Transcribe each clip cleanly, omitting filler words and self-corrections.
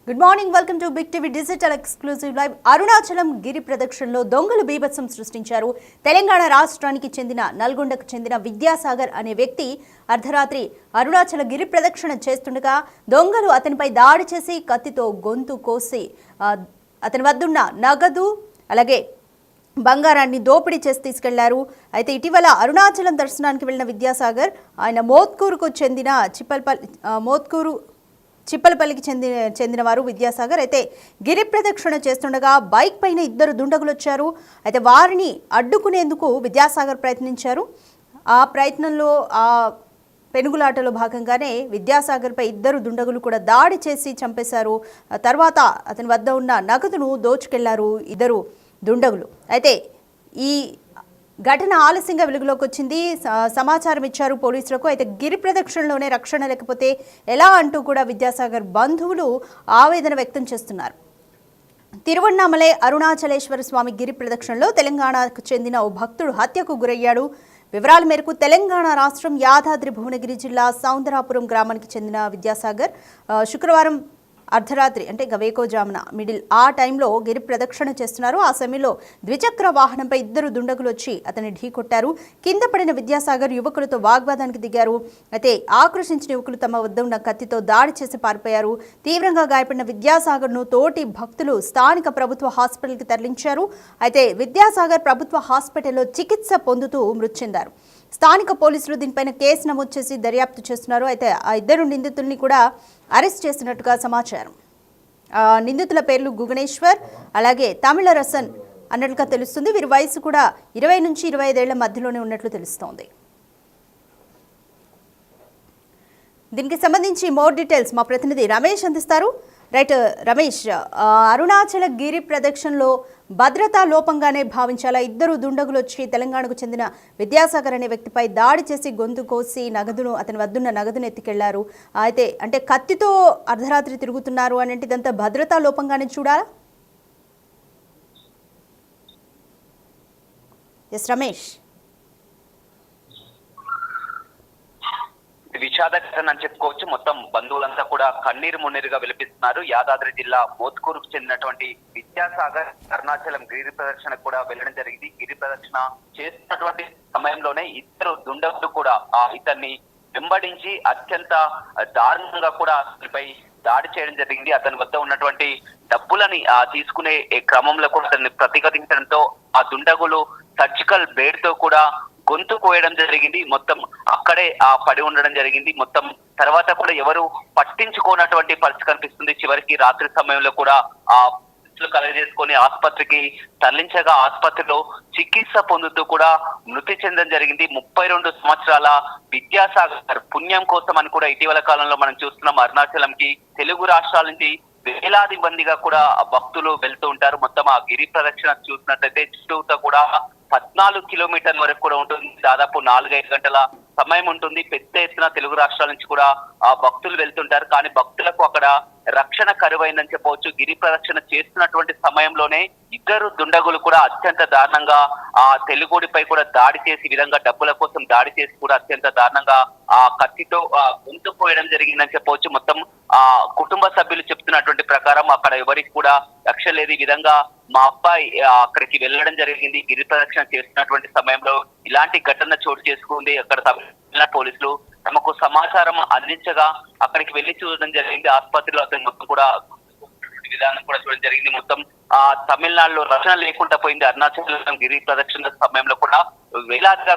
Good morning, welcome to big TV digital exclusive live. Arunachalam గిరి ప్రదక్షిణలో దొంగలు బీభత్సం సృష్టించారు. తెలంగాణ రాష్ట్రానికి చెందిన నల్గొండకు చెందిన విద్యాసాగర్ అనే వ్యక్తి అర్ధరాత్రి అరుణాచల గిరి ప్రదక్షిణ చేస్తుండగా దొంగలు అతనిపై దాడి చేసి కత్తితో గొంతు కోసి అతని వద్దున్న నగదు అలాగే బంగారాన్ని దోపిడీ చేసి తీసుకెళ్లారు. అయితే ఇటీవల అరుణాచలం దర్శనానికి వెళ్లిన విద్యాసాగర్ ఆయన మోత్కూరుకు చెందిన చిప్పలపల్లికి చెందినవారు విద్యాసాగర్. అయితే గిరి ప్రదక్షిణ చేస్తుండగా బైక్ పైన ఇద్దరు దుండగులు వచ్చారు. అయితే వారిని అడ్డుకునేందుకు విద్యాసాగర్ ప్రయత్నించారు. ఆ ప్రయత్నంలో పెనుగులాటలో భాగంగానే విద్యాసాగర్పై ఇద్దరు దుండగులు కూడా దాడి చేసి చంపేశారు. తర్వాత అతని వద్ద ఉన్న నగదును దోచుకెళ్లారు ఇద్దరు దుండగులు. అయితే ఈ ఘటన ఆలస్యంగా వెలుగులోకి వచ్చింది. సమాచారం ఇచ్చారు పోలీసులకు. అయితే గిరి ప్రదక్షిణలోనే రక్షణ లేకపోతే ఎలా అంటూ కూడా విద్యాసాగర్ బంధువులు ఆవేదన వ్యక్తం చేస్తున్నారు. తిరువణ్ణామలై అరుణాచలేశ్వర స్వామి గిరి ప్రదక్షిణలో తెలంగాణకు చెందిన ఓ భక్తుడు హత్యకు గురయ్యాడు. వివరాల మేరకు తెలంగాణ రాష్ట్రం యాదాద్రి భువనగిరి జిల్లా సౌందరాపురం గ్రామానికి చెందిన విద్యాసాగర్ శుక్రవారం అర్ధరాత్రి అంటే వేకోజామున మిడిల్ ఆ టైంలో గిరి ప్రదక్షిణ చేస్తున్నారు. ఆ సమయంలో ద్విచక్ర వాహనంపై ఇద్దరు దుండగులు వచ్చి అతన్ని ఢీకొట్టారు. కింద పడిన విద్యాసాగర్ యువకులతో వాగ్వాదానికి దిగారు. అయితే ఆక్రోశించిన యువకులు తమ వద్ద ఉన్న కత్తితో దాడి చేసి పారిపోయారు. తీవ్రంగా గాయపడిన విద్యాసాగర్ను తోటి భక్తులు స్థానిక ప్రభుత్వ హాస్పిటల్కి తరలించారు. అయితే విద్యాసాగర్ ప్రభుత్వ హాస్పిటల్లో చికిత్స పొందుతూ మృతి చెందారు. స్థానిక పోలీసులు దీనిపైన కేసు నమోదు చేసి దర్యాప్తు చేస్తున్నారు. అయితే ఆ ఇద్దరు నిందితుల్ని కూడా అరెస్ట్ చేసినట్టుగా సమాచారం. నిందితుల పేర్లు గుగణేశ్వర్ అలాగే తమిళ రసన్ అన్నట్లుగా తెలుస్తుంది. వీరి వయసు కూడా 20 నుంచి 25 ఏళ్ల మధ్యలోనే ఉన్నట్లు తెలుస్తోంది. దీనికి సంబంధించి మోర్ డీటెయిల్స్ మా ప్రతినిధి రమేష్ అందిస్తారు. రైట్ రమేష్, అరుణాచల గిరి ప్రదక్షిణలో భద్రతా లోపంగానే భావించాలా? ఇద్దరు దుండగులు వచ్చి తెలంగాణకు చెందిన విద్యాసాగర్ అనే వ్యక్తిపై దాడి చేసి గొంతు కోసి అతని వద్దున్న నగదును ఎత్తుకెళ్లారు. అయితే అంటే కత్తితో అర్ధరాత్రి తిరుగుతున్నారు అని అంటే ఇదంతా భద్రతా లోపంగానే చూడాలా? ఎస్ రమేష్. విషాదకరం అని చెప్పుకోవచ్చు. మొత్తం బంధువులంతా కూడా కన్నీరు మున్నీరుగా విలపిస్తున్నారు. యాదాద్రి జిల్లా మోత్కూరుకు చెందినటువంటి విద్యాసాగర్ అరుణాచలం గిరి ప్రదక్షిణకు కూడా వెళ్ళడం జరిగింది. గిరి ప్రదక్షిణ చేస్తున్నటువంటి సమయంలోనే ఇద్దరు దుండగులు కూడా ఇతన్ని వెంబడించి అత్యంత దారుణంగా కూడా అతనిపై దాడి చేయడం జరిగింది. అతని వద్ద ఉన్నటువంటి డబ్బులని తీసుకునే క్రమంలో కూడా అతన్ని ప్రతిఘటించడంతో ఆ దుండగులు సర్జికల్ బ్లేడ్ తో కూడా గొంతు కోయడం జరిగింది. మొత్తం అక్కడే పడి ఉండడం జరిగింది. మొత్తం తర్వాత కూడా ఎవరు పట్టించుకోనటువంటి పరిస్థితి కనిపిస్తుంది. చివరికి రాత్రి సమయంలో కూడా కలగజేసుకొని ఆసుపత్రికి తరలించగా ఆసుపత్రిలో చికిత్స పొందుతూ కూడా మృతి చెందడం జరిగింది. 32 సంవత్సరాల విద్యాసాగర్ పుణ్యం కోసం అని కూడా ఇటీవల కాలంలో మనం చూస్తున్నాం. అరుణాచలంకి తెలుగు రాష్ట్రాల నుంచి వేలాది మందిగా కూడా భక్తులు వెళ్తూ ఉంటారు. మొత్తం ఆ గిరి ప్రదక్షిణ చూసినట్లయితే చుట్టూతో కూడా 14 కిలోమీటర్ల వరకు కూడా ఉంటుంది. దాదాపు 4-5 గంటల సమయం ఉంటుంది. పెద్ద ఎత్తున తెలుగు రాష్ట్రాల నుంచి కూడా భక్తులు వెళ్తుంటారు. కానీ భక్తులకు అక్కడ రక్షణ కరువైందని చెప్పవచ్చు. గిరి ప్రదక్షిణ చేస్తున్నటువంటి సమయంలోనే ఇద్దరు దుండగులు కూడా అత్యంత దారుణంగా తెలుగుడిపై కూడా దాడి చేసి విధంగా డబ్బుల కోసం దాడి చేసి కూడా అత్యంత దారుణంగా కత్తితో గొంతు పోయడం జరిగిందని చెప్పవచ్చు. మొత్తం కుటుంబ సభ్యులు చెప్తున్నటువంటి ప్రకారం అక్కడ ఎవరికి కూడా రక్షణ లేదు. ఈ విధంగా మా అబ్బాయి అక్కడికి వెళ్ళడం జరిగింది. గిరి ప్రదక్షిణ చేస్తున్నటువంటి సమయంలో ఇలాంటి ఘటన చోటు చేసుకుంది. అక్కడ పోలీసులు తమకు సమాచారం అందించగా అక్కడికి వెళ్లి చూడడం జరిగింది. ఆసుపత్రిలో అతను మొత్తం కూడా విధానం కూడా చూడడం జరిగింది. మొత్తం తమిళనాడులో రక్షణ లేకుండా పోయింది. అరుణాచలం గిరి ప్రదక్షిణ సమయంలో కూడా వేలాదిగా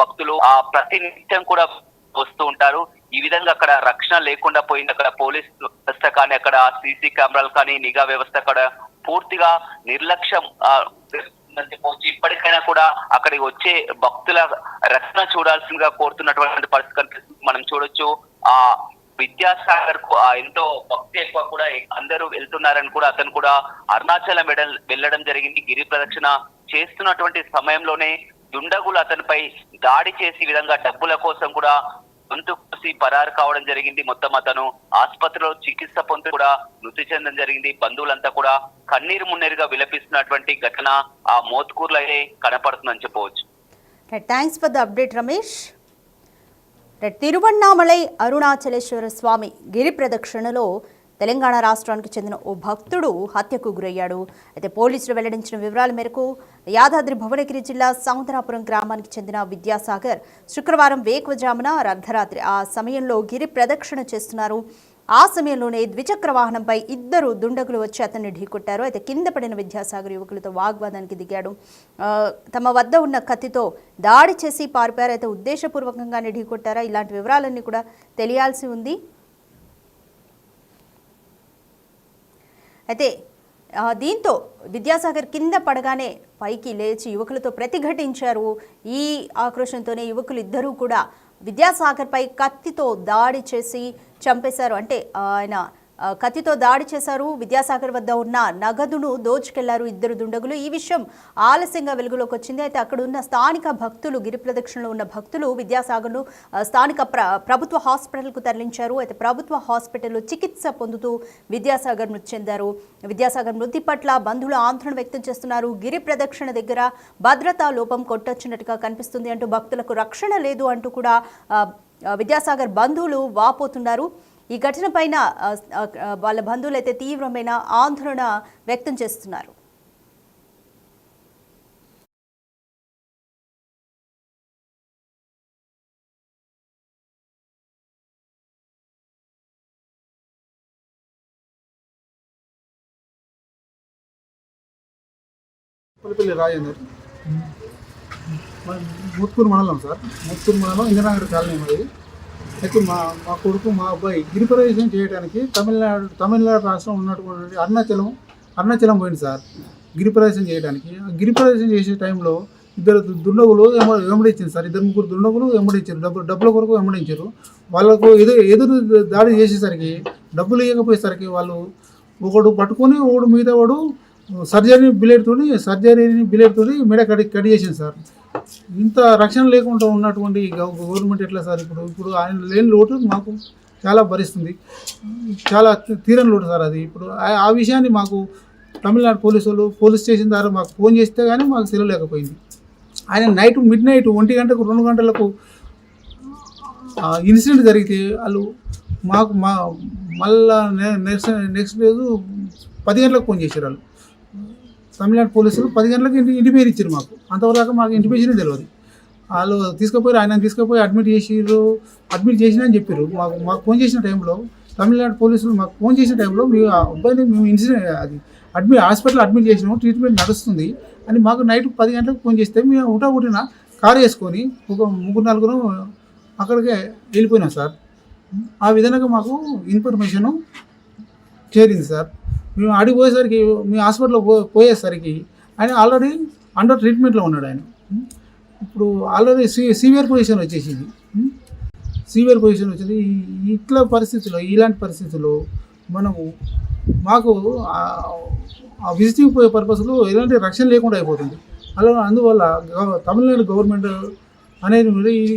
భక్తులు ప్రతినిత్యం కూడా వస్తూ ఉంటారు. ఈ విధంగా అక్కడ రక్షణ లేకుండా పోయింది. అక్కడ పోలీస్ వ్యవస్థ కానీ అక్కడ సీసీ కెమెరాలు కానీ నిఘా వ్యవస్థ అక్కడ పూర్తిగా నిర్లక్ష్యం చెప్పవచ్చు. ఇప్పటికైనా కూడా అక్కడికి వచ్చే భక్తుల రక్షణ చూడాల్సిందిగా కోరుతున్నటువంటి పరిస్థితి కనిపిస్తుంది. మనం చూడొచ్చు విద్యాసాగర్ కు ఎంతో భక్తి ఎక్కువ కూడా అందరూ వెళ్తున్నారని కూడా అతను కూడా అరుణాచలం వెళ్ళడం జరిగింది. గిరి ప్రదక్షిణ చేస్తున్నటువంటి సమయంలోనే దుండగులు అతనిపై దాడి చేసి విధంగా డబ్బుల కోసం కూడా గొంతు కోసి పరారు కావడం జరిగింది. మొత్తం అతను ఆసుపత్రిలో చికిత్స పొంది కూడా మృతి చెందడం జరిగింది. బంధువులంతా కూడా కన్నీరు మున్నీరుగా విలపిస్తున్నటువంటి ఘటన మోత్కూరులో కనపడుతుందని చెప్పవచ్చు. Thanks for the update Ramesh. Tiruvannamalai Arunachaleswara Swamy గిరి ప్రదక్షిణలో తెలంగాణ రాష్ట్రానికి చెందిన ఓ భక్తుడు హత్యకు గురయ్యాడు. అయితే పోలీసులు వెల్లడించిన వివరాల మేరకు యాదాద్రి భువనగిరి జిల్లా సౌందరాపురం గ్రామానికి చెందిన విద్యాసాగర్ శుక్రవారం వేకువజామున అర్ధరాత్రి ఆ సమయంలో గిరి ప్రదక్షిణ చేస్తున్నారు. ఆ సమయంలోనే ద్విచక్ర వాహనంపై ఇద్దరు దుండగులు వచ్చి అతన్ని ఢీకొట్టారు. అయితే కింద పడిన విద్యాసాగర్ యువకులతో వాగ్వాదానికి దిగాడు. తమ వద్ద ఉన్న కత్తితో దాడి చేసి పారిపోయారు. అయితే ఉద్దేశపూర్వకంగానే ఢీకొట్టారా? ఇలాంటి వివరాలన్నీ కూడా తెలియాల్సి ఉంది. అయితే దీంతో విద్యాసాగర్ కింద పడగానే పైకి లేచి యువకులతో ప్రతిఘటించారు. ఈ ఆక్రోశంతోనే యువకులు ఇద్దరూ కూడా విద్యాసాగర్పై కత్తితో దాడి చేసి చంపేశారు. అంటే ఆయన కత్తితో దాడి చేశారు. విద్యాసాగర్ వద్ద ఉన్న నగదును దోచుకెళ్లారు ఇద్దరు దుండగులు. ఈ విషయం ఆలస్యంగా వెలుగులోకి వచ్చింది. అయితే అక్కడ ఉన్న స్థానిక భక్తులు, గిరి ప్రదక్షిణలో ఉన్న భక్తులు విద్యాసాగర్ను స్థానిక ప్రభుత్వ హాస్పిటల్కు తరలించారు. అయితే ప్రభుత్వ హాస్పిటల్లో చికిత్స పొందుతూ విద్యాసాగర్ మృతి చెందారు. విద్యాసాగర్ మృతి పట్ల బంధువులు ఆందోళన వ్యక్తం చేస్తున్నారు. గిరి ప్రదక్షిణ దగ్గర భద్రతా లోపం కొట్టొచ్చినట్టుగా కనిపిస్తుంది అంటూ భక్తులకు రక్షణ లేదు అంటూ కూడా విద్యాసాగర్ బంధువులు వాపోతున్నారు. ఈ ఘటన పైన వాళ్ళ బంధువులు అయితే తీవ్రమైన ఆందోళన వ్యక్తం చేస్తున్నారు. పల్లిపల్లి రాజేందర్, ముత్తూరు మండలం సార్. ముత్తూరు మండలం ఇందిరానగర్ కాలనీ మరి. అయితే మా కొడుకు, మా అబ్బాయి గిరి ప్రవేశం చేయడానికి తమిళనాడు రాష్ట్రం ఉన్నటువంటి అరుణాచలం పోయింది సార్ గిరి ప్రవేశం చేయడానికి. ఆ గిరి ప్రవేశం చేసే టైంలో ఇద్దరు దుండగులు వెంబడించారు సార్. ఇద్దరు ముగ్గురు దుండగులు వెంబడించారు. డబ్బుల కొరకు వెంబడించారు. వాళ్ళకు ఎదురు దాడి చేసేసరికి, డబ్బులు ఇవ్వకపోయేసరికి వాళ్ళు ఒకడు పట్టుకొని ఒకడు మిగతా వాడు సర్జరీని బిలేడ్తో మెడ కట్ చేసింది సార్. ఇంత రక్షణ లేకుండా ఉన్నటువంటి గవర్నమెంట్ ఎట్లా సార్? ఇప్పుడు ఆయన లేని లోటు మాకు చాలా భరిస్తుంది. చాలా తీరని లోటు సార్ అది. ఇప్పుడు ఆ విషయాన్ని మాకు తమిళనాడు పోలీస్ స్టేషన్ ద్వారా మాకు ఫోన్ చేస్తే కానీ మాకు తెలియలేకపోయింది. ఆయన మిడ్ నైట్ 1 గంటకు 2 గంటలకు ఇన్సిడెంట్ జరిగితే వాళ్ళు మాకు మళ్ళా నెక్స్ట్ రోజు 10 గంటలకు ఫోన్ చేశారు. వాళ్ళు తమిళనాడు పోలీసులు 10 గంటలకు ఇంటిమేషన్ ఇచ్చారు మాకు. అంతవరకు మాకు ఇంటిమేషనే తెలియదు. వాళ్ళు ఆయన తీసుకుపోయి అడ్మిట్ చేసినా అని చెప్పారు. మాకు ఫోన్ చేసిన టైంలో తమిళనాడు పోలీసులు మాకు ఫోన్ చేసిన టైంలో మీ అబ్బాయిని మేము ఇన్సిడెంట్ హాస్పిటల్ అడ్మిట్ చేసినాము, ట్రీట్మెంట్ నడుస్తుంది అని మాకు నైట్ 10 గంటలకు ఫోన్ చేస్తే మేము ఉట్టిన కారు వేసుకొని ఒక 3-4 అక్కడికే వెళ్ళిపోయినాం సార్. ఆ విధంగా మాకు ఇన్ఫర్మేషను చేరింది సార్. మేము అడిగి పోయేసరికి, మీ హాస్పిటల్లో పోయేసరికి ఆయన ఆల్రెడీ అండర్ ట్రీట్మెంట్లో ఉన్నాడు. ఆయన ఇప్పుడు ఆల్రెడీ సివియర్ పొజిషన్ వచ్చేసింది. ఇలాంటి పరిస్థితుల్లో మాకు విజిటింగ్ పోయే పర్పస్లో ఎలాంటి రక్షణ లేకుండా అయిపోతుంది. అందువల్ల తమిళనాడు గవర్నమెంట్ అనేది ఈ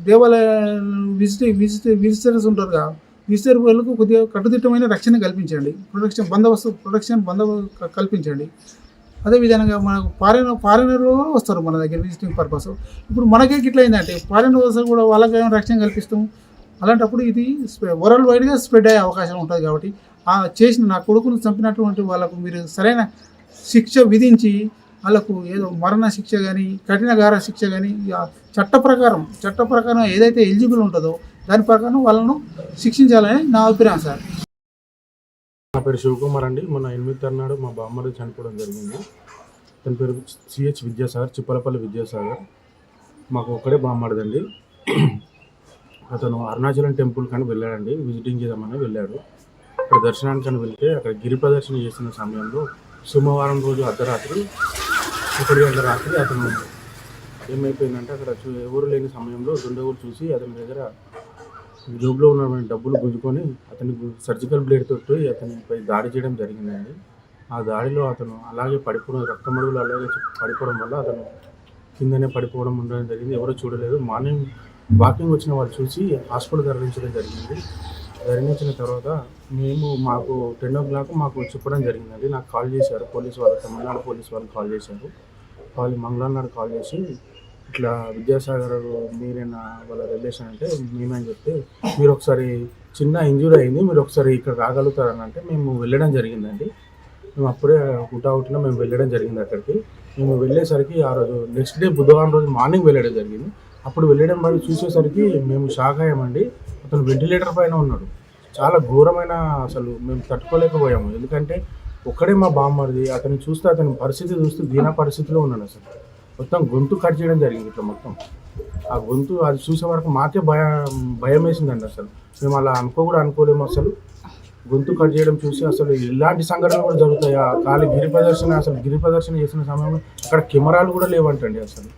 దేవాలయాలు విజిటర్స్ ఉంటారు కదా, విజిటర్ వాళ్ళకు కొద్దిగా కట్టుదిట్టమైన రక్షణ కల్పించండి. ప్రొటెక్షన్ కల్పించండి. అదేవిధంగా మనకు ఫారినర్ వస్తారు మన దగ్గర విజిటింగ్ పర్పస్. ఇప్పుడు మనకే గిట్ల అయిందంటే ఫారినర్ వస్తే కూడా వాళ్ళకి రక్షణ కల్పిస్తాం. అలాంటప్పుడు ఇది వరల్డ్ వైడ్గా స్ప్రెడ్ అయ్యే అవకాశం ఉంటుంది. కాబట్టి నా కొడుకును చంపినటువంటి వాళ్ళకు మీరు సరైన శిక్ష విధించి వాళ్ళకు ఏదో మరణ శిక్ష కానీ, కఠినగార శిక్ష కానీ, చట్ట ప్రకారం ఏదైతే ఎలిజిబుల్ ఉంటుందో దాని ప్రకారం వాళ్ళను శిక్షించాలని నా అభిప్రాయం సార్. నా పేరు శివకుమార్ అండి. మొన్న 8 నాడు మా బామ్మడి చనిపోవడం జరిగింది. తన పేరు సిహెచ్ విద్యాసాగర్, చిప్పలపల్లి విద్యాసాగర్. మాకు ఒక్కడే బామ్మడిదండి. అతను అరుణాచలం టెంపుల్ కానీ వెళ్ళాడండి, విజిటింగ్ చేద్దామని వెళ్ళాడు. అక్కడ దర్శనానికి అని వెళ్తే అక్కడ గిరి ప్రదర్శన చేస్తున్న సమయంలో సోమవారం రోజు అర్ధరాత్రి 1 గంటల రాత్రి అతను ఏమైపోయిందంటే అక్కడ ఎవరు లేని సమయంలో దుండగులు చూసి అతని దగ్గర జోబులో ఉన్నటువంటి డబ్బులు గుంజుకొని అతని సర్జికల్ బ్లేడ్ తోటి అతనిపై దాడి చేయడం జరిగిందండి. ఆ దాడిలో అతను అలాగే పడిపోవడం, రక్తమడుగులు అలాగే పడిపోవడం వల్ల అతను కిందనే పడిపోవడం ఉండడం జరిగింది. ఎవరో చూడలేదు. మార్నింగ్ వాకింగ్ వచ్చిన వాళ్ళు చూసి హాస్పిటల్ తరలించడం జరిగింది. తరలించిన తర్వాత మాకు 10 o'clock మాకు చెప్పడం జరిగిందండి. నాకు కాల్ చేశారు పోలీసు వాళ్ళు, తమిళనాడు పోలీసు వాళ్ళు కాల్ చేశారు. మంగళవారం నాడు కాల్ చేసి ఇట్లా విద్యాసాగర్ మీరేనా వాళ్ళ రిలేషన్ అంటే మేమని చెప్తే మీరు ఒకసారి చిన్న ఇంజురీ అయింది, మీరు ఒకసారి ఇక్కడ రాగలుగుతారని అంటే మేము వెళ్ళడం జరిగిందండి. మేము అప్పుడే హుటాహుటిన మేము వెళ్ళడం జరిగింది అక్కడికి. మేము వెళ్ళేసరికి ఆ రోజు నెక్స్ట్ డే బుధవారం రోజు మార్నింగ్ వెళ్ళడం జరిగింది. అప్పుడు వెళ్ళడం వరకు చూసేసరికి మేము షాక్ అయ్యామండి. అతను వెంటిలేటర్ పైన ఉన్నాడు. చాలా ఘోరమైన, అసలు మేము తట్టుకోలేకపోయాము. ఎందుకంటే ఒక్కడే మా బామ్మడిది, అతన్ని చూస్తే అతని పరిస్థితి చూస్తే దీన పరిస్థితిలో ఉన్నాడు. అసలు మొత్తం గొంతు కట్ చేయడం జరిగింది ఇట్లా మొత్తం. ఆ గొంతు అది చూసే వరకు మాకే భయం వేసిందండి. అసలు మేము అలా అనుకోలేము. అసలు గొంతు కట్ చేయడం చూసి అసలు ఇలాంటి సంఘటనలు కూడా జరుగుతాయా? ఖాళీ గిరి ప్రదర్శన చేసిన సమయంలో అక్కడ కెమెరాలు కూడా లేవంటండి అసలు.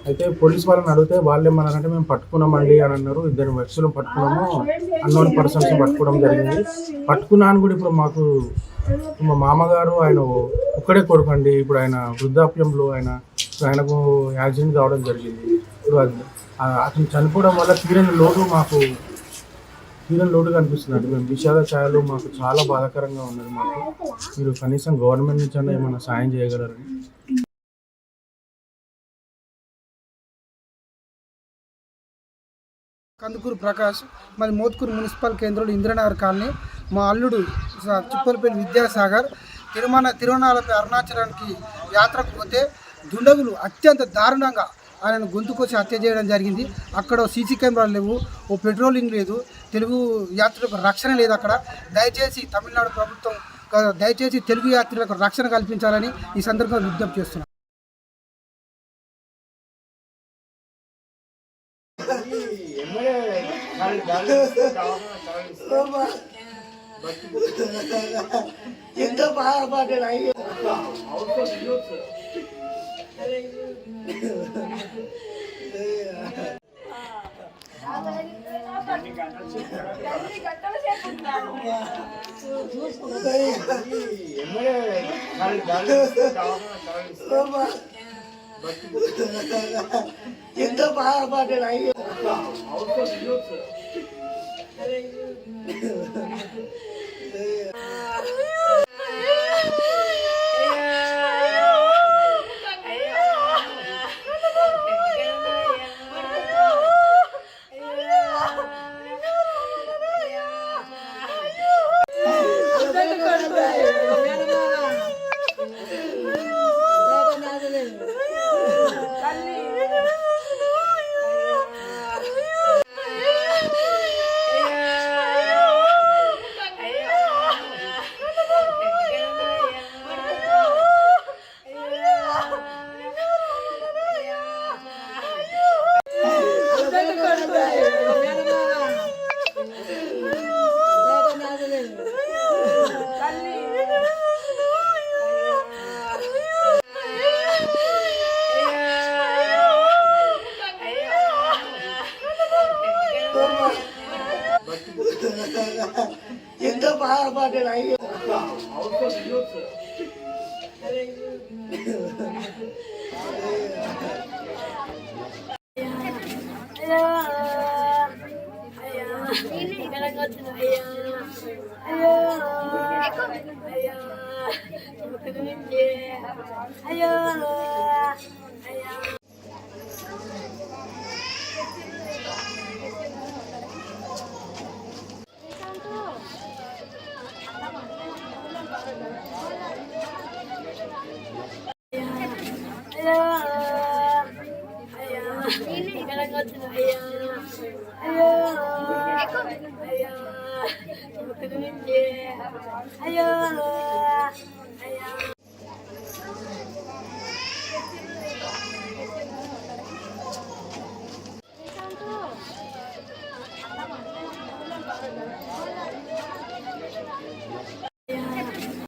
అయితే పోలీస్ వాళ్ళని అడిగితే వాళ్ళు ఏమన్నారంటే మేము పట్టుకున్నామండి అని అన్నారు. 2 వ్యక్తులు పట్టుకున్నాము, అన్నోన్ పర్సన్స్ పట్టుకోవడం జరిగింది. పట్టుకున్నాను కూడా ఇప్పుడు మాకు మా మామగారు ఆయన ఒక్కడే కొడుకండి. ఇప్పుడు ఆయన వృద్ధాప్యంలో ఆయనకు యాక్సిడెంట్ కావడం జరిగింది. ఇప్పుడు అతను చనిపోవడం వల్ల తీరని లోటుగా అనిపిస్తుంది. మేము విషాద ఛాయలు మాకు చాలా బాధాకరంగా ఉన్నది. మీరు కనీసం గవర్నమెంట్ నుంచి అన్నా ఏమైనా సాయం చేయగలరు? కందుకూరు ప్రకాష్, మాది మోత్కూరు మున్సిపల్ కేంద్రంలో ఇంద్రనగర్ కాలనీ. మా అల్లుడు చిప్పలపల్లి విద్యాసాగర్ తిరువనాలపై అరుణాచలానికి యాత్రకు పోతే దుండగులు అత్యంత దారుణంగా ఆయనను గొంతుకొచ్చి హత్య చేయడం జరిగింది. అక్కడ సీసీ కెమెరాలు లేవు, ఓ పెట్రోలింగ్ లేదు, తెలుగు యాత్రికులకు రక్షణ లేదు. అక్కడ దయచేసి తమిళనాడు ప్రభుత్వం దయచేసి తెలుగు యాత్రికులకు రక్షణ కల్పించాలని ఈ సందర్భంగా విజ్ఞప్తి చేస్తున్నాను. ఎంత బాధపడ్డాడు అయ్యో. ఎంత బాధపడ్డాడు అయ్యో. ఎంత బాధపడ్డాడు అయ్యో. అయ్యో అయ్యో